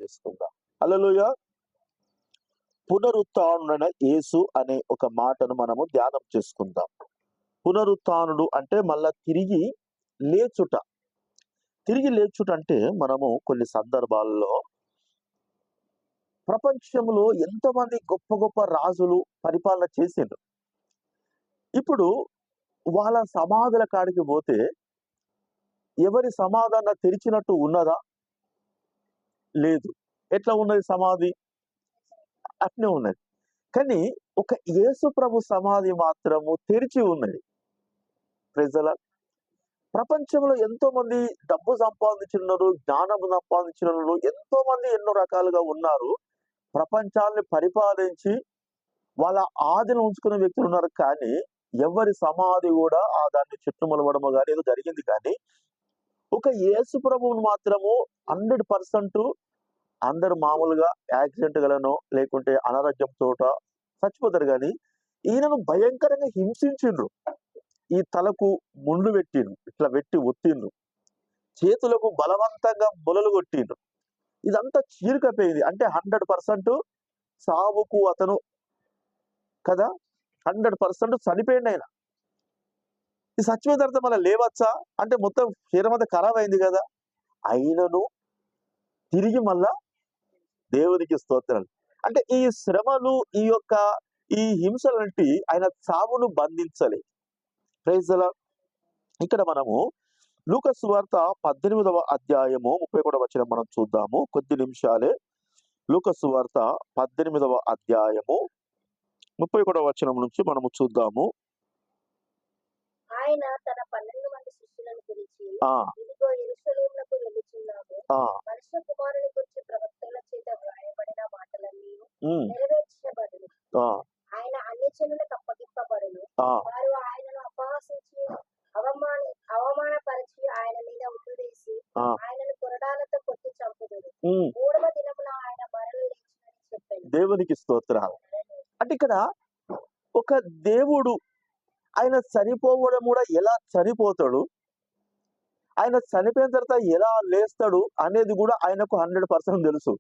చేసుకుందాం. హల్లెలూయా. పునరుత్థానుడైన యేసు అనే ఒక మాటను మనము ధ్యానం చేసుకుందాం. పునరుత్థానుడు అంటే మళ్ళా తిరిగి లేచుట. తిరిగి లేచుట అంటే మనము కొన్ని సందర్భాల్లో ప్రపంచంలో ఎంతోమంది గొప్ప గొప్ప రాజులు పరిపాలన చేసిండ్రు. ఇప్పుడు వాళ్ళ సమాధుల కాడికి పోతే ఎవరి సమాధి తెరిచినట్టు ఉన్నదా? లేదు. ఎట్లా ఉన్నది సమాధి? అట్నే ఉన్నది. కానీ ఒక యేసు ప్రభు సమాధి మాత్రము తెరిచి ఉన్నది. Praise the Lord. ప్రపంచంలో ఎంతో మంది డబ్బు సంపాదించినారు, జ్ఞానము సంపాదించినారు, ఎంతో మంది ఎన్నో రకాలుగా ఉన్నారు. ప్రపంచాన్ని పరిపాలించి వాళ్ళ ఆదిని ఉంచుకునే వ్యక్తులు ఉన్నారు. కానీ ఎవరి సమాధి కూడా దాన్ని చుట్టుములవడము కానీ ఏదో జరిగింది. కానీ ఒక యేసు ప్రభువును మాత్రము 100% అందరు మామూలుగా యాక్సిడెంట్ గలనో లేకుంటే అనారోగ్యంతో చచ్చిపోతారు. కానీ ఈయనను భయంకరంగా హింసించిండ్రు. ఈ తలకు ముండ్లు పెట్టిండ్రు, ఇట్లా పెట్టి ఒత్తిండ్రు, చేతులకు బలవంతంగా మొలలు కొట్టిండ్రు. ఇదంతా చీలికపోయింది. అంటే 100% సావుకు అతను కదా, 100% చనిపోయింది ఆయన. ఈ చచ్చిపోయిన తర్వాత మళ్ళీ లేవచ్చా అంటే మొత్తం శరీరం అంతా ఖరాబ్ అయింది కదా. అయినను తిరిగి మళ్ళా దేవునికి స్తోత్రాలు. అంటే ఈ శ్రమలు, ఈ హింసలంటి ఆయన సావును బంధించలేదు. Praise the lord. ఇక్కడ మనము లూకా సువార్త 18వ అధ్యాయము 31వ వచనం మనం చూద్దాము. కొద్ది నిమిషాలే. లూకా సువార్త 18వ అధ్యాయము 31వ వచనం నుంచి మనము చూద్దాము. ఆయన తన 12 మంది శిష్యులను పిలిచి, ఇదిగో యెరూషలేమునకు వెళ్ళుచున్నాము. మనుష్య కుమారుని గురించి ప్రవక్తల చేత వ్రాయబడిన మాటలన్నీ నెరవేర్చబడును. ఆయన అన్ని జనులకు అప్పగింపబడును. వారు ఆయనను అపహాసించి అవమానపరిచి ఆయన మీద ఉమ్మి వేసి ఆయనను కొరడాలతో కొట్టి చంపుదురు. 3వ దినమున ఆయన మరల లేచునని చెప్పాడు. దేవునికి స్తోత్రాలు. అంటే ఇక్కడ ఒక దేవుడు ఆయన చనిపోవడం కూడా ఎలా చనిపోతాడు, ఆయన చనిపోయిన తర్వాత ఎలా లేస్తాడు అనేది కూడా ఆయనకు 100% తెలుసు.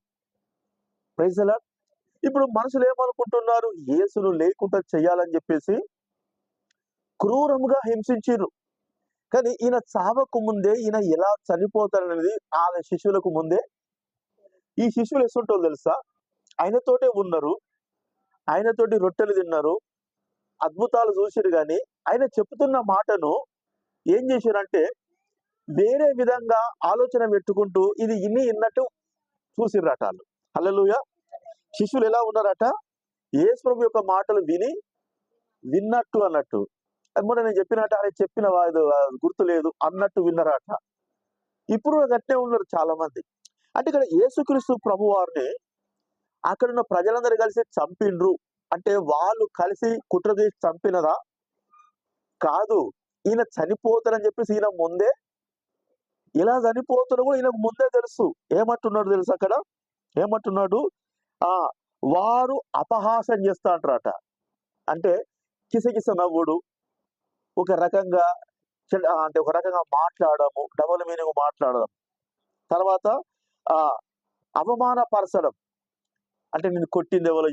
Praise the Lord. ఇప్పుడు మనుషులు ఏమనుకుంటున్నారు? యేసును లేకుండా చెయ్యాలని చెప్పేసి క్రూరముగా హింసించారు. కానీ ఈయన చావకు ముందే ఈయన ఎలా చనిపోతాడనేది ఆ శిష్యులకు ముందే, ఈ శిష్యులు ఎసుంటో తెలుసా, ఆయనతోటే ఉన్నారు, ఆయనతోటి రొట్టెలు తిన్నారు, అద్భుతాలు చూసిరు. కానీ ఆయన చెప్తున్న మాటను ఏం చేశారంటే వేరే విధంగా ఆలోచన పెట్టుకుంటూ ఇది ఇన్నట్టు చూసిర్రట వాళ్ళు. హల్లెలూయా. శిష్యులు ఎలా ఉన్నారట? యేసు ప్రభు యొక్క మాటలు విన్నట్టు అన్నట్టు. మొన్న నేను చెప్పినట్టు ఆయన చెప్పిన గుర్తు లేదు అన్నట్టు విన్నారట. ఇప్పుడు గట్టే ఉన్నారు చాలా మంది. అంటే ఇక్కడ యేసుక్రీస్తు ప్రభు వారిని అక్కడున్న ప్రజలందరూ కలిసి చంపిండ్రు అంటే వాళ్ళు కలిసి కుట్ర చేసి చంపినదా? కాదు. ఈయన చనిపోతారని చెప్పేసి ఈయన ముందే, ఇలా చనిపోతాడు కూడా ఈయనకు ముందే తెలుసు. ఏమంటున్నాడు తెలుసు అక్కడ? ఏమంటున్నాడు? వారు అపహాసం చేస్తా అంటారట. అంటే కిసకిస నవ్వుడు, ఒక రకంగా అంటే ఒక రకంగా మాట్లాడము, డబుల్ మీనింగ్ మాట్లాడడం, తర్వాత అవమానపరచడం, అంటే నేను కొట్టింది ఎవరో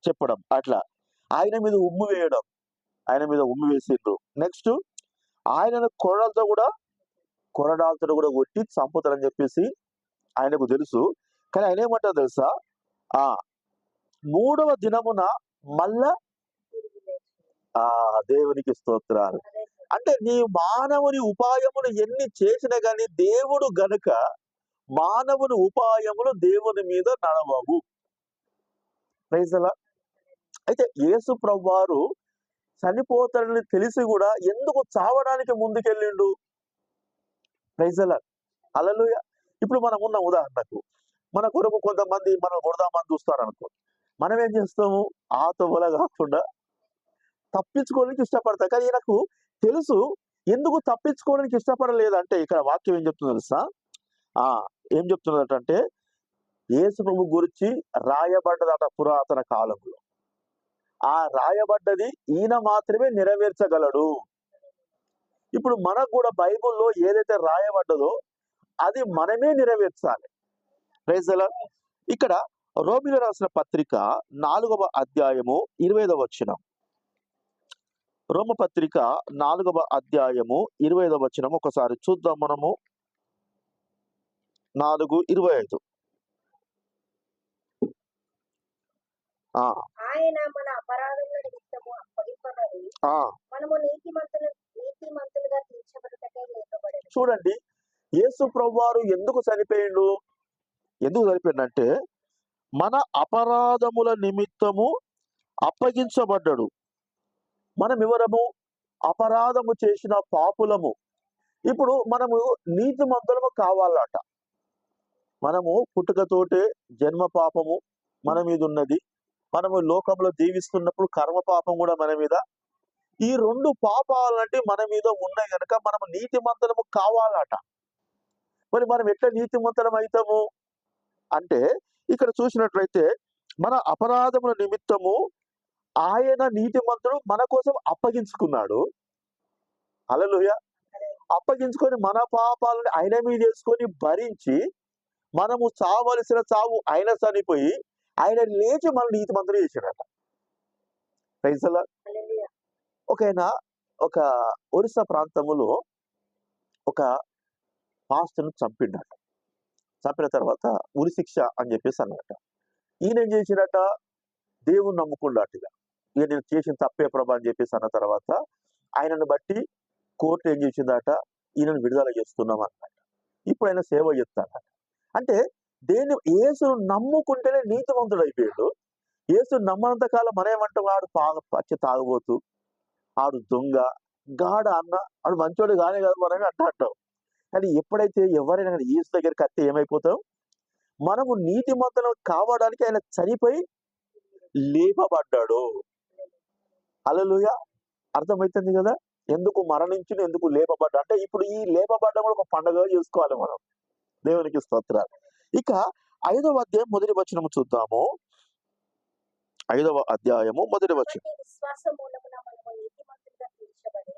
చెప్పడం, అట్లా ఆయన మీద ఉమ్ము వేయడం, ఆయన మీద ఉమ్ము వేసిండ్రు. నెక్స్ట్ ఆయనను కొరడాలతో కూడా కొట్టి చంపుతారని చెప్పేసి ఆయనకు తెలుసు. కానీ ఆయన ఏమంటారు తెలుసా? 3వ దినమున మళ్ళా దేవునికి స్తోత్రాలు. అంటే నీ మానవుని ఉపాయములు ఎన్ని చేసినా గానీ దేవుడు గనుక మానవుని ఉపాయములు దేవుని మీద నడవవు. Praise the lord. అయితే యేసు ప్రభువారు చనిపోతాడని తెలిసి కూడా ఎందుకు చావడానికి ముందుకెళ్ళిండు? Praise the lord. హల్లెలూయా. ఇప్పుడు మనం ఉన్న ఉదాహరణకు మన కొరకు కొంతమంది మనం కొడదామని చూస్తారనుకో, మనం ఏం చేస్తాము? ఆ తొవ్వల కాకుండా తప్పించుకోవడానికి ఇష్టపడతాం. కానీ ఈయనకు తెలుసు ఎందుకు తప్పించుకోవడానికి ఇష్టపడలేదంటే ఇక్కడ వాక్యం ఏం చెప్తుంది తెలుసా? ఏం చెప్తున్నదంటే యేసు ప్రభు గురించి రాయబడ్డదట పురాతన కాలంలో. ఆ రాయబడ్డది ఈయన మాత్రమే నెరవేర్చగలడు. ఇప్పుడు మనకు కూడా బైబిల్లో ఏదైతే రాయబడ్డదో అది మనమే నెరవేర్చాలి. Praise the lord. ఇక్కడ రోమీయులకు రాసిన పత్రిక 4వ అధ్యాయము 25వ వచనం. రోమ పత్రిక 4వ అధ్యాయము 25వ వచనం ఒకసారి చూద్దాం మనము. 4:25. ఆయన మన అపరాధముల నిమిత్తము అప్పగింపబడి మనము నీతిమంతులుగా తీర్చబడుటకై లేపబడెను. చూడండి, యేసు ప్రభువారు ఎందుకు చనిపోయిండు అంటే మన అపరాధముల నిమిత్తము అప్పగించబడ్డాడు. మనం ఎవరము? అపరాధము చేసిన పాపులము. ఇప్పుడు మనము నీతిమంతులము కావాలట. మనము పుట్టుకతోటే జన్మ పాపము మన మీద ఉన్నది. మనము లోకంలో జీవిస్తున్నప్పుడు కర్మ పాపం కూడా మన మీద. ఈ 2 పాపాలంటే మన మీద ఉన్నాయి కనుక మనము నీతిమంతులము కావాలట. మరి మనం ఎట్లా నీతిమంతులం అవుతాము అంటే, ఇక్కడ చూసినట్లయితే మన అపరాధముల నిమిత్తము ఆయన నీతిమంతుడు మన కోసం అప్పగించుకున్నాడు. హల్లెలూయా. అప్పగించుకొని మన పాపాలను ఆయన మీద చేసుకొని భరించి మనము చావలసిన చావు ఆయన చనిపోయి ఆయన లేచి మన నీతిమంతుడు చేశాడట. Praise the Lord. ఒక ఒరిస్సా ప్రాంతములో ఒక పాస్టర్ను చంపిండట. చంపిన తర్వాత ఉరి శిక్ష అని చెప్పేసి అన్నట. ఈయన ఏం చేసినట? దేవుని నమ్ముకున్నాట్టుగా, ఇక నేను చేసిన తప్పే ప్రభా అని చెప్పేసి అన్న తర్వాత ఆయనను బట్టి కోర్టు ఏం చేసిందట? ఈయనను విడుదల చేస్తున్నాం అన్నమాట. ఇప్పుడు ఆయన సేవ చేస్తాడట. అంటే యేసును నమ్ముకుంటేనే నీతిమంతుడు అయిపోయాడు. యేసు నమ్మనంత కాలం మనమేమంటాం? వాడు పచ్చి తాగుబోతు, ఆడు దొంగ, గాడ అన్న, ఆడు మంచోడు కానే కాదు మనమే అంటాం. కానీ ఎప్పుడైతే ఎవరైనా కానీ యేసు దగ్గరికి వస్తే ఏమైపోతాం? మనము నీతిమంతులం కావడానికి ఆయన చనిపోయి లేపబడ్డాడు. హల్లెలూయా. అర్థమవుతుంది కదా ఎందుకు మరణించిన, ఎందుకు లేపబడ్డా అంటే. ఇప్పుడు ఈ లేపబడ్డ కూడా ఒక పండుగ చేసుకోవాలి మనం. దేవునికి స్తోత్రాలు. ఇక 5వ అధ్యాయం మొదటి వచనము చూద్దాము. 5వ అధ్యాయము మొదటి వచనం. విశ్వాసం మూలమున మనము నీతిమంతులుగా తీర్చబడి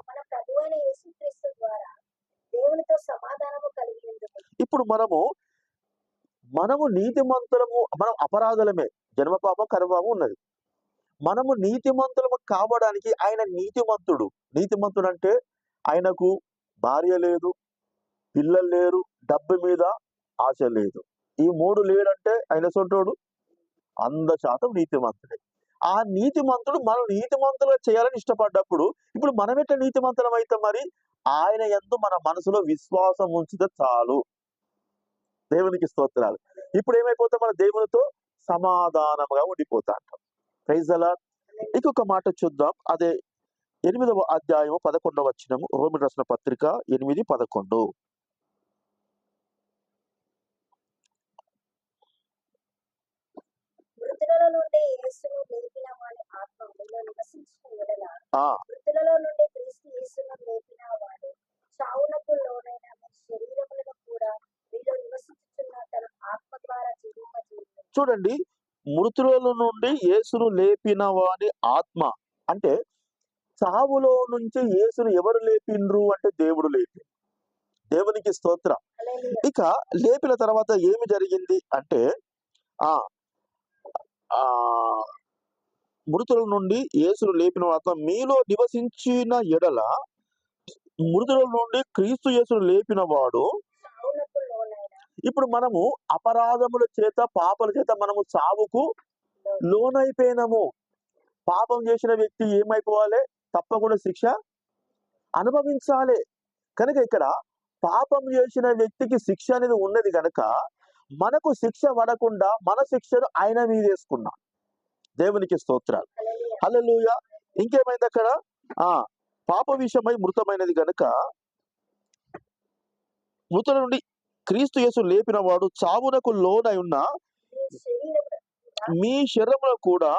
మన ప్రభువైన యేసుక్రీస్తు ద్వారా దేవునితో సమాధానము కలిగి ఉండుము. ఇప్పుడు మనము నీతిమంతులము. మనం అపరాధులమే, జన్మ పాపం కర్మపాపం ఉన్నది. మనము నీతిమంతులము కావడానికి ఆయన నీతిమంతుడు. నీతిమంతుడు అంటే ఆయనకు భార్య లేదు, పిల్లలు లేరు, డబ్బు మీద ఆశ లేదు. ఈ 3 లేడంటే ఆయన సొంటోడు 100% నీతిమంతుడే. ఆ నీతిమంతుడు మనం నీతిమంతులుగా చేయాలని ఇష్టపడ్డప్పుడు ఇప్పుడు మనం ఎట్లా నీతిమంతులం అయితే మరి ఆయన యందు మన మనసులో విశ్వాసం ఉంచితే చాలు. దేవునికి స్తోత్రాలు. ఇప్పుడు ఏమైపోతాం? మన దేవునితో సమాధానంగా ఉండిపోతా అంటాం. Praise the Lord. ఇంకొక మాట చూద్దాం. అదే 8వ అధ్యాయము 11వ వచనము. రోమీయులకు రాసిన పత్రిక 8:11. మృతులలో నుండి యేసును లేపిన వాని ఆత్మ మీలో నివసించిన యెడల మృతులలో నుండి క్రీస్తు యేసును లేపిన వాడు చావునకు లోనైన మీ శరీరములను కూడా మీలో నివసించుచున్న తన ఆత్మ ద్వారా జీవింపజేయును. చూడండి, మృతులలో నుండి యేసును లేపిన వాని ఆత్మ అంటే చావులో నుంచి యేసును ఎవరు లేపిండ్రు అంటే దేవుడు లేపి. దేవునికి స్తోత్రం. ఇక లేపిన తర్వాత ఏమి జరిగింది అంటే మృతుల నుండి యేసును లేపిన ఆత్మ మీలో నివసించిన ఎడల మృతుల నుండి క్రీస్తు యేసును లేపిన వాడు. ఇప్పుడు మనము అపరాధముల చేత, పాపల చేత మనము చావుకు లోనైపోయినాము. పాపం చేసిన వ్యక్తి ఏమైపోవాలి? తప్పకుండా శిక్ష అనుభవించాలి. కనుక ఇక్కడ పాపం చేసిన వ్యక్తికి శిక్ష అనేది ఉన్నది కనుక మనకు శిక్ష పడకుండా మన శిక్షను ఆయన మీద వేసుకున్నాం. దేవునికి స్తోత్రాలు. హల్లెలూయా. ఇంకేమైంది అక్కడ? పాప విషయమై మృతమైనది కనుక మృతుల నుండి క్రీస్తు యేసు లేపిన వాడు చావునకు లోనై ఉన్న మీ శరీరంలో కూడా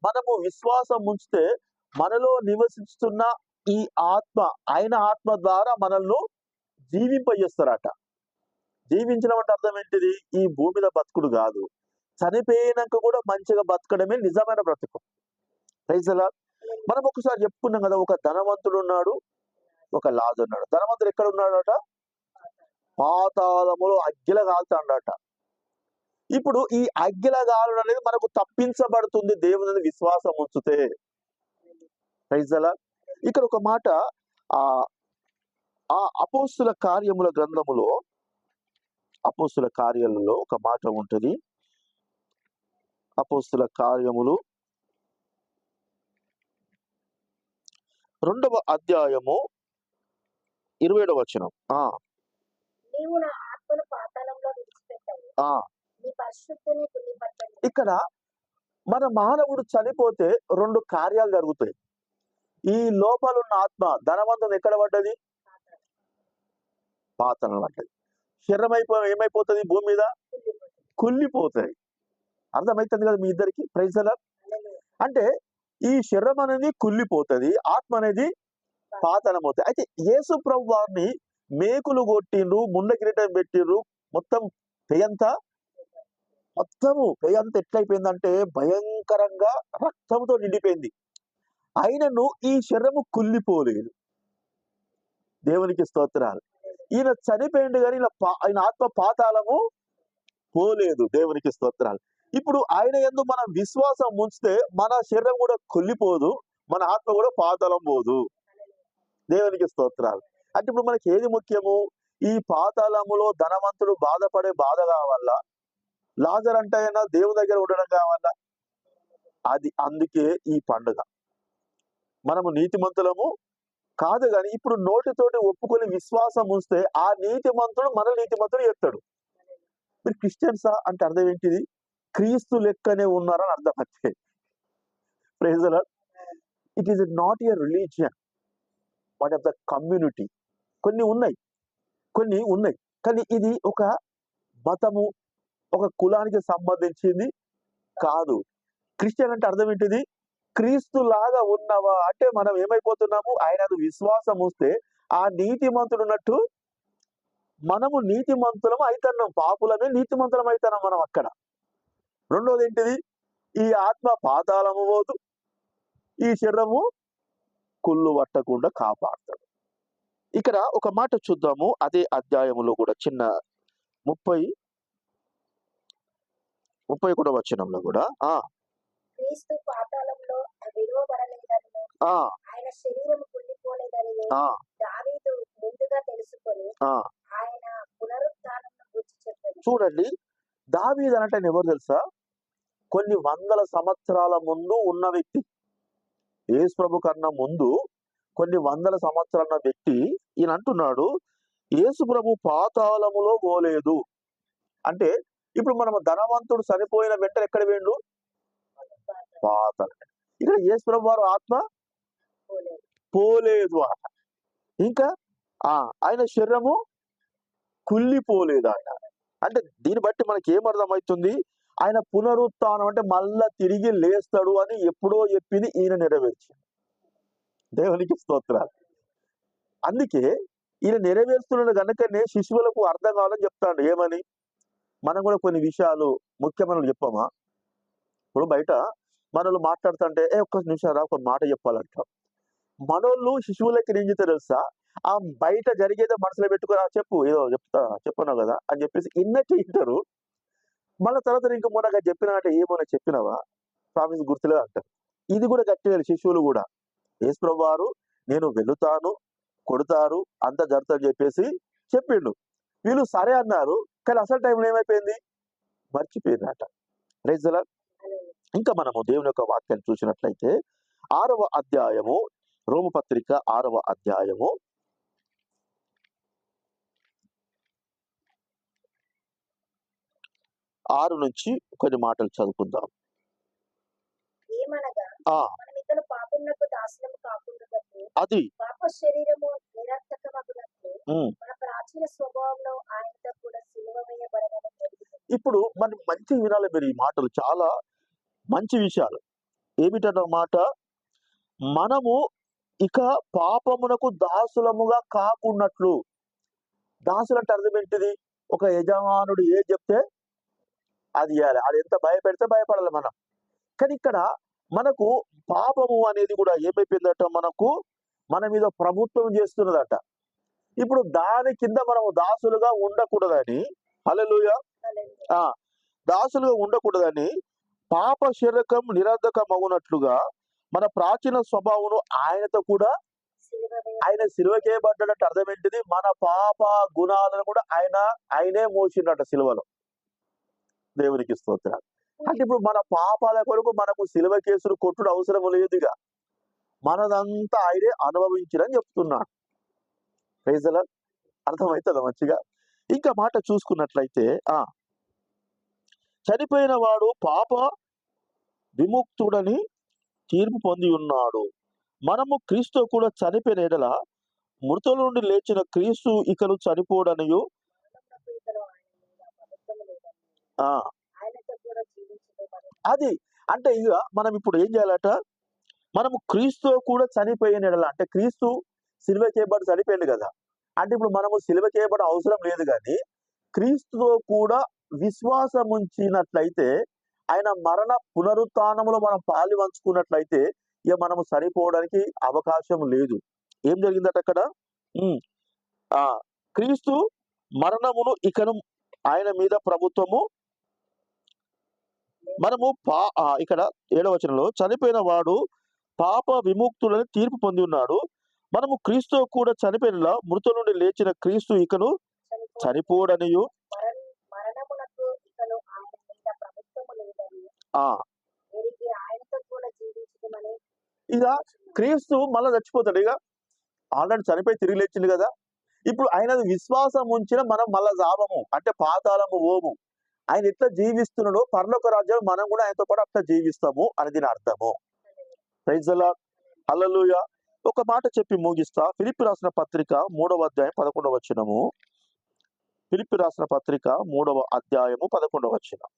మనము విశ్వాసం ఉంచితే మనలో నివసిస్తున్న ఈ ఆత్మ, ఆయన ఆత్మ ద్వారా మనల్ని జీవింపజేస్తారట. జీవించడం అంటే అర్థం ఏంటిది? ఈ భూమి మీద బతుకుడు కాదు, చనిపోయినాక కూడా మంచిగా బతకడమే నిజమైన బ్రతుకు. Praise the Lord. మనం ఒకసారి చెప్పుకున్నాం కదా, ఒక ధనవంతుడు ఉన్నాడు, ఒక లాజరు ఉన్నాడు. ధనవంతుడు ఎక్కడ ఉన్నాడట? పాతాళములో అగ్గిల కాల్తాడట. ఇప్పుడు ఈ అగ్గిల గాలుడు అనేది మనకు తప్పించబడుతుంది దేవుని విశ్వాసం ఉంచితే. Praise the lord. ఇక్కడ ఒక మాట ఆ ఆ అపోస్తుల కార్యముల గ్రంథములో, అపోస్తుల కార్యాలలో ఒక మాట ఉంటుంది. అపోస్తుల కార్యములు 2వ అధ్యాయము 27వ వచనం. నీవు నా ఆత్మను పాతాళంలో విడిచిపెట్టావు, నీ పరిశుద్ధుని కుళ్ళిపట్టను. ఇక్కడ మన మానవుడు చనిపోతే 2 కార్యాలు జరుగుతాయి. ఈ లోపల ఉన్న ఆత్మ ధనవంతం ఎక్కడ పడ్డది? పాతాళం పడ్డది. శరీరం ఏమైపోతుంది? భూమి మీద కుళ్ళిపోతుంది. అర్థమవుతుంది కదా మీ ఇద్దరికి? Praise the Lord. అంటే ఈ శరీరం అనేది కుళ్ళిపోతుంది, ఆత్మ అనేది పాతాళం అవుతుంది. అయితే యేసు ప్రభు వారిని మేకులు కొట్టిండ్రు, ముండ కిరీటం పెట్టిండ్రు, మొత్తం పెయంతా ఎట్లయిపోయిందంటే భయంకరంగా రక్తంతో నిండిపోయింది. ఆయనను ఈ శరీరము కుళ్ళిపోలేదు. దేవునికి స్తోత్రాలు. ఈయన చనిపోయింది కానీ ఆయన ఆత్మ పాతాళము పోలేదు. దేవునికి స్తోత్రాలు. ఇప్పుడు ఆయన యందు మనం విశ్వాసం ఉంచితే మన శరీరం కూడా కుళ్ళిపోదు, మన ఆత్మ కూడా పాతాళం పోదు. దేవునికి స్తోత్రాలు. అంటే ఇప్పుడు మనకి ఏది ముఖ్యము? ఈ పాతాళములో ధనవంతుడు బాధపడే బాధ కావాలా, లాజర్ అంటే అయినా దేవుని దగ్గర ఉండడం కావాలా? అది అందుకే ఈ పండుగ. మనము నీతిమంతులము కాదు కానీ ఇప్పుడు నోటితోటి ఒప్పుకొని విశ్వాసం ఉంచితే ఆ నీతిమంతుడు మన నీతిమంతుడు చెప్తాడు. మీరు క్రిస్టియన్సా అంటే అర్థం ఏంటిది? క్రీస్తు లెక్కనే ఉన్నారని అర్థం. అంతే. Praise the Lord. It is not a religion but of the community. కొన్ని ఉన్నాయి కానీ ఇది ఒక మతము, ఒక కులానికి సంబంధించింది కాదు. క్రిస్టియన్ అంటే అర్థం ఏంటిది? క్రీస్తు లాగా ఉన్నవా అంటే మనం ఏమైపోతున్నాము? ఆయన విశ్వాసం వస్తే ఆ నీతిమంతుడు ఉన్నట్టు మనము నీతిమంతులం అవుతున్నాం, పాపులమే నీతిమంతులం అవుతున్నాం మనం అక్కడ. రెండోది ఏంటిది? ఈ ఆత్మ పాతాళము పోదు, ఈ శరీరము కుళ్ళు పట్టకుండా కాపాడతాడు. ఇక్కడ ఒక మాట చూద్దాము. అదే అధ్యాయములో కూడా చిన్న 31వ వచనంలో కూడా క్రీస్తు పాతాళంలో విడువబడలేదనియు, ఆయన శరీరం కుళ్ళిపోలేదనియు దావీదు ముందుగా తెలుసుకొని ఆయన పునరుత్థానమును గురించి చెప్పాడు. చూడండి, దావీదు అంటే ఎవరు తెలుసా? కొన్ని వందల సంవత్సరాల ముందు ఉన్న వ్యక్తి. యేసు ప్రభు కన్నా ముందు కొన్ని వందల సంవత్సరాల వ్యక్తి ఈయన అంటున్నాడు, యేసు ప్రభు పాతాళములో పోలేదు అంటే ఇప్పుడు మనం ధనవంతుడు చనిపోయిన వెంటనే ఎక్కడ వేయండు? పాతాళం. ఇక్కడ యేసు ప్రభు వారు ఆత్మ పోలేదు అట. ఇంకా ఆయన శరీరము కుళ్ళిపోలేదు ఆయన. అంటే దీన్ని బట్టి మనకి ఏమర్థమవుతుంది? ఆయన పునరుత్థానం అంటే మళ్ళా తిరిగి లేస్తాడు అని ఎప్పుడో చెప్పింది ఈయన నెరవేర్చింది. దేవునికి స్తోత్రాలు. అందుకే ఈయన నెరవేరుస్తున్నాడు కనుకనే శిశువులకు అర్థం కావాలని చెప్తాడు. ఏమని? మనం కూడా కొన్ని విషయాలు ముఖ్యమైన చెప్పామా? ఇప్పుడు బయట మనోళ్ళు మాట్లాడుతుంటే ఒక్క నిమిషం రా, ఒక మాట చెప్పాలంటాం. మనోళ్ళు శిశువులకి ఏం చేస్తే తెలుసా? ఆ బయట జరిగేదో మనసులో పెట్టుకుని చెప్పు, ఏదో చెప్పన్నావు కదా అని చెప్పేసి ఇన్నట్టు ఇంటారు. మళ్ళీ తర్వాత ఇంక మొన్నగా చెప్పినా అంటే ఏమన్నా చెప్పినావా, ప్రామిస్ గుర్తులేదు అంటారు. ఇది కూడా గట్టిగా శిశువులు కూడా యేసు ప్రభు వారు నేను వెళుతాను, కొడతారు, అంత జరుగుతుందని చెప్పేసి చెప్పిండు. వీళ్ళు సరే అన్నారు, కానీ అసలు టైంలో ఏమైపోయింది? మర్చిపోయిందట. Praise the lord. ఇంకా మనము దేవుని యొక్క వాక్యాన్ని చూసినట్లయితే 6వ అధ్యాయము, రోమపత్రిక 6వ అధ్యాయము 6 నుంచి కొన్ని మాటలు చదువుకుందాం. ఏమనగా మనం ఇక్కడ పాపమునకు దాసులము కాకుండానట్లు, అది పాప శరీరము నిరర్థకమగునట్లు మన ప్రాచీన స్వభావంలో ఆయనతో కూడా సిలువ వేయబడెనని తెలుసుకుందాం. ఇప్పుడు మనం మంచి వినాలి మీరు ఈ మాటలు, చాలా మంచి విషయాలు. ఏమిటన్నమాట? మనము ఇక పాపమునకు దాసులముగా కాకున్నట్లు. దాసులు అంటే అర్థం ఏంటిది? ఒక యజమానుడు ఏది చెప్తే అది చేయాలి. అది ఎంత భయపెడితే భయపడాలి మనం. కానీ ఇక్కడ మనకు పాపము అనేది కూడా ఏమైపోయిందట? మన మీద ప్రభుత్వం చేస్తున్నదట. ఇప్పుడు దాని కింద మనము దాసులుగా ఉండకూడదని, హల్లెలూయా, హల్లెలూయా. దాసులుగా ఉండకూడదని పాప శరీరకం నిరర్ధకమగునట్లుగా మన ప్రాచీన స్వభావమును ఆయనతో కూడా సిలువ వేయ ఆయన సిలువకేయబడ్డాడంటే అర్థం ఏంటిది? మన పాప గుణాలను కూడా ఆయనే మోసిండట సిలువలో. దేవునికి స్తోత్రాలు. అంటే ఇప్పుడు మన పాపాల కొరకు మనకు సిలువ కేసులు కొట్టుడు అవసరం లేదుగా, మనదంతా ఆయనే అనుభవించిరని చెప్తున్నాడు. Praise the Lord. అర్థమవుతుందా మంచిగా? ఇంకా మాట చూసుకున్నట్లయితే చనిపోయిన వాడు పాప విముక్తుడని తీర్పు పొంది ఉన్నాడు. మనము క్రీస్తు కూడా చనిపోయిన ఎడల మృతుల నుండి లేచిన క్రీస్తు ఇకను చనిపోడనియు మరణమునకు ఇతడు ఆయన మీద ప్రభుత్వము లేదని ఆ ఆయనతో కూడా జీవించుటమని. అది అంటే ఇక మనం ఇప్పుడు ఏం చేయాలట? మనము క్రీస్తు కూడా చనిపోయిన ఎడల, అంటే క్రీస్తు సిలువ చేయబడి చనిపోయింది కదా, అంటే ఇప్పుడు మనము సిలువ చేయబడ అవసరం లేదు, కానీ క్రీస్తుతో కూడా విశ్వాసం ఉంచినట్లయితే, ఆయన మరణ పునరుత్థానములో మనం పాలు పంచుకున్నట్లయితే ఇక మనము సరిపోవడానికి అవకాశం లేదు. ఏం జరిగిందట అక్కడ? క్రీస్తు మరణమును ఇకను ఆయన మీద ప్రభుత్వము, మనము ఇక్కడ 7వ వచనంలో చనిపోయిన వాడు పాప విముక్తులని తీర్పు పొంది ఉన్నాడు. మనము క్రీస్తు కూడా చనిపోయిన మృతుల నుండి లేచిన క్రీస్తు ఇకను చనిపోడనియు మరణమునకు ఇతడు ఆయన మీద ప్రభుత్వము లేదని ఎరిగి ఆయనతో కూడా జీవించుటమని. ఇక క్రీస్తు మళ్ళా చచ్చిపోతాడు. ఇక ఆల్రెడీ చనిపోయి తిరిగి లేచిండు కదా, ఇప్పుడు ఆయన విశ్వాసం ఉంచిన మనం మళ్ళా జావము, అంటే పాతాళము ఓము. ఆయన ఎట్లా జీవిస్తున్నాడో పరలోక రాజ్యం మనం కూడా ఆయనతో పాటు అట్లా జీవిస్తాము అని దీని అర్థము. Praise the lord. హల్లెలూయా. ఒక మాట చెప్పి ముగిస్తా. ఫిలిప్పీ రాసిన పత్రిక 3వ అధ్యాయం 11వ వచనము. ఫిలిప్పీ రాసిన పత్రిక 3వ అధ్యాయము 11వ వచనం.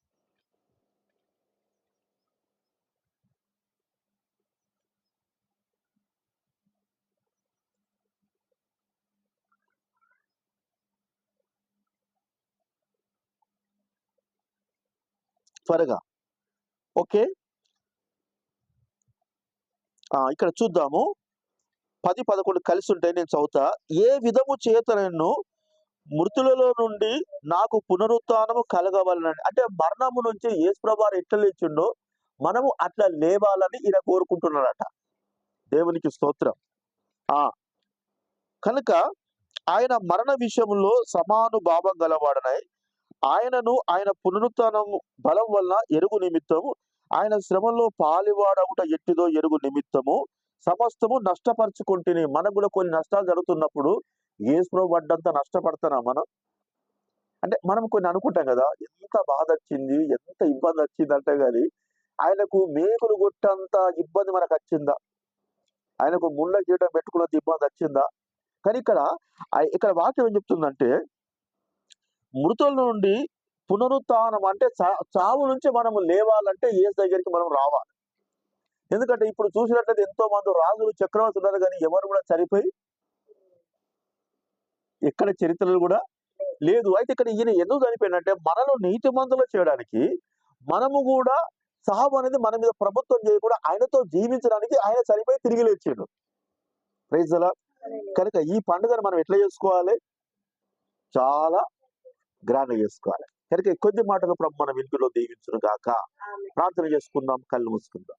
త్వరగా. ఓకే, ఇక్కడ చూద్దాము. 10, 11 కలిసి ఉంటాయి, నేను చదువుతా. ఏ విధము చేతనను మృతులలో నుండి నాకు పునరుత్థానము కలగవాలని, అంటే మరణము నుంచి యేసుప్రభువు ఎట్లా లేచిండో మనము అట్లా లేవాలని ఈయన కోరుకుంటున్నాడట. దేవునికి స్తోత్రం. కనుక ఆయన మరణ విషయంలో సమానుభావం గలవాడనై ఆయనను ఆయన పునరుత్థానము బలం వలన ఎరుగు నిమిత్తము, ఆయన శ్రమలో పాలివాడవుట ఎట్టిదో ఎరుగు నిమిత్తము సమస్తము నష్టపరుచుకుంటేనే. మనకు కూడా కొన్ని నష్టాలు జరుగుతున్నప్పుడు యేసుప్రభువు పడ్డంత నష్టపడతానా మనం? అంటే మనం కొన్ని అనుకుంటాం కదా, ఎంత బాధ వచ్చింది, ఎంత ఇబ్బంది వచ్చింది అంటే, కానీ ఆయనకు మేకులు కొట్టంత ఇబ్బంది మనకు వచ్చిందా? ఆయనకు ముళ్ళ కిరీటం పెట్టుకున్నంత ఇబ్బంది వచ్చిందా? కానీ ఇక్కడ వాక్యం ఏం చెప్తుందంటే, మృతుల నుండి పునరుత్థానం అంటే చావు నుంచి మనము లేవాలంటే యేసు దగ్గరికి మనం రావాలి. ఎందుకంటే ఇప్పుడు చూసినట్లయితే ఎంతో మంది రాజులు చక్రవర్తులు ఉన్నారు, కానీ ఎవరు కూడా చనిపోయి ఎక్కడ చరిత్రలు కూడా లేదు. అయితే ఇక్కడ ఈయన ఎందుకు చనిపోయినంటే మనలో నీతిమంతులు చేయడానికి, మనము కూడా సావు అనేది మన మీద ప్రభుత్వం చేయకుండా ఆయనతో జీవించడానికి ఆయన చనిపోయి తిరిగి లేచాడు. Praise the Lord. కనుక ఈ పండుగను మనం ఎట్లా చేసుకోవాలి? చాలా గ్రాండ్ గా చేసుకోవాలి. కనుక కొద్ది మాటలు ప్రభు మన వెనుకలో దీవించును గాక. ప్రార్థన చేసుకుందాం, కళ్ళు మూసుకుందాం.